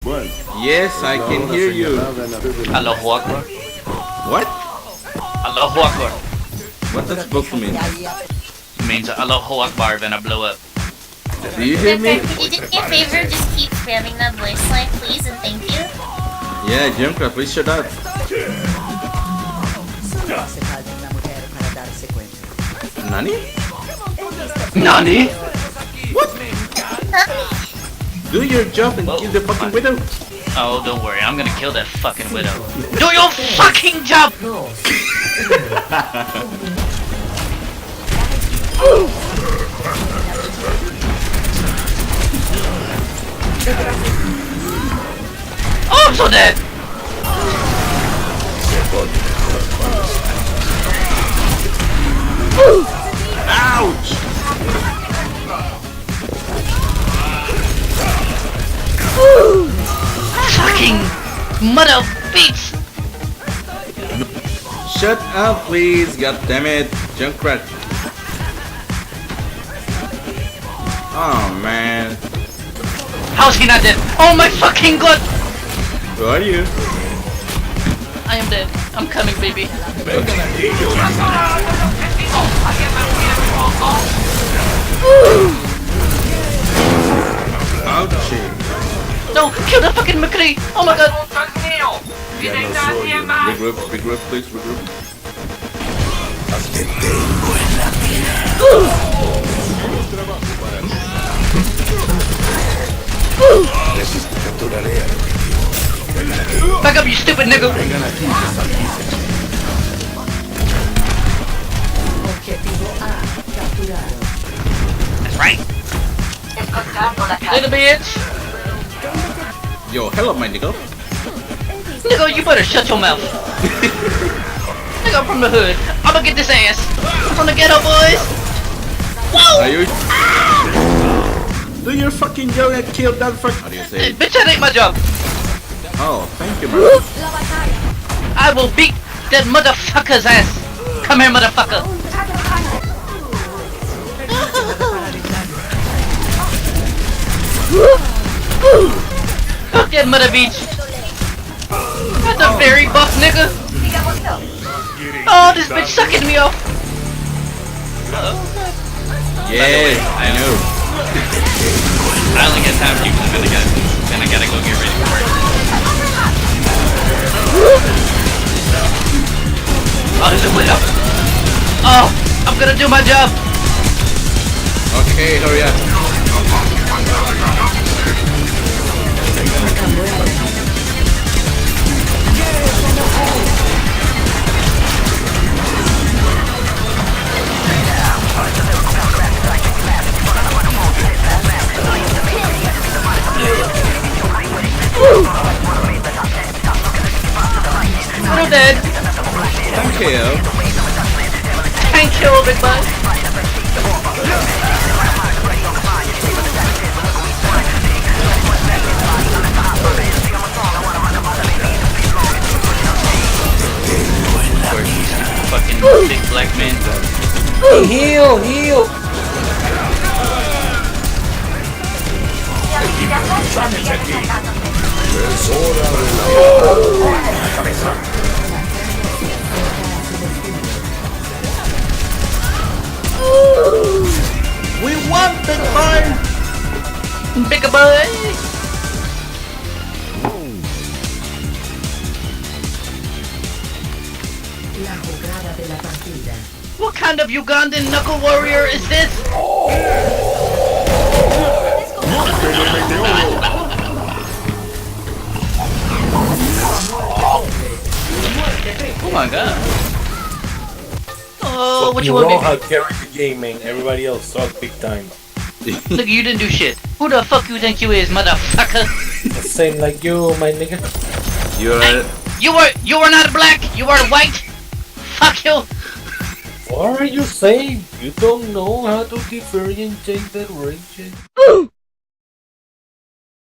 Yes, I can hear you. Allahu Akbar. What? Allahu Akbar. What does supposed to mean? It means Allahu Akbar, then I blow up. Do you hear me? Could you do me a favor? Just keep spamming that voice line, please, and thank you. Yeah, Junkrat, please shut up. Nani? Nani? What? Do your job and kill the fucking widow. Oh, don't worry, I'm gonna kill that fucking widow. Do your fucking job! Oh, I'm so dead! Ouch! Fucking mother bitch! Shut up, please. God damn it, Junkrat. Oh man. How's he not dead? Oh my fucking god! Who are you? I am dead. I'm coming, baby. Ouchie. No, kill the fucking McCree! Oh my god! Regroup, please, regroup. Back up, you stupid nigga! That's right. Little bitch! Yo, hello, my nigga. Nigga, you better shut your mouth. Nigga, I'm from the hood. I'ma get this ass. I'm from the ghetto, boys. Whoa! Are you? Do your fucking job and kill that fuck. How do you say Hey, it? bitch, that ain't my job. Oh, thank you, bro. I will beat that motherfucker's ass. Come here, motherfucker. Fuck that mother bitch. That's a very buff nigga. Oh, this bitch sucking me off. Yeah, I know. I only got time for you because then I gotta go get ready for work. Oh, there's a widow. Oh, I'm gonna do my job. Okay, hurry up. I'm dead. Thank you. Thank you, big bud. Fucking big black man. Heal! We won, big boy. Big boy. What kind of Ugandan knuckle warrior is this? Oh my god. Oh, what you want, baby? I carried the game, man. Everybody else sucked big time. Look, you didn't do shit. Who the fuck you think you is, motherfucker? Same like you, my nigga. You're. Hey, you were not black. You were white. Fuck you. What are you saying? You don't know how to differentiate the races?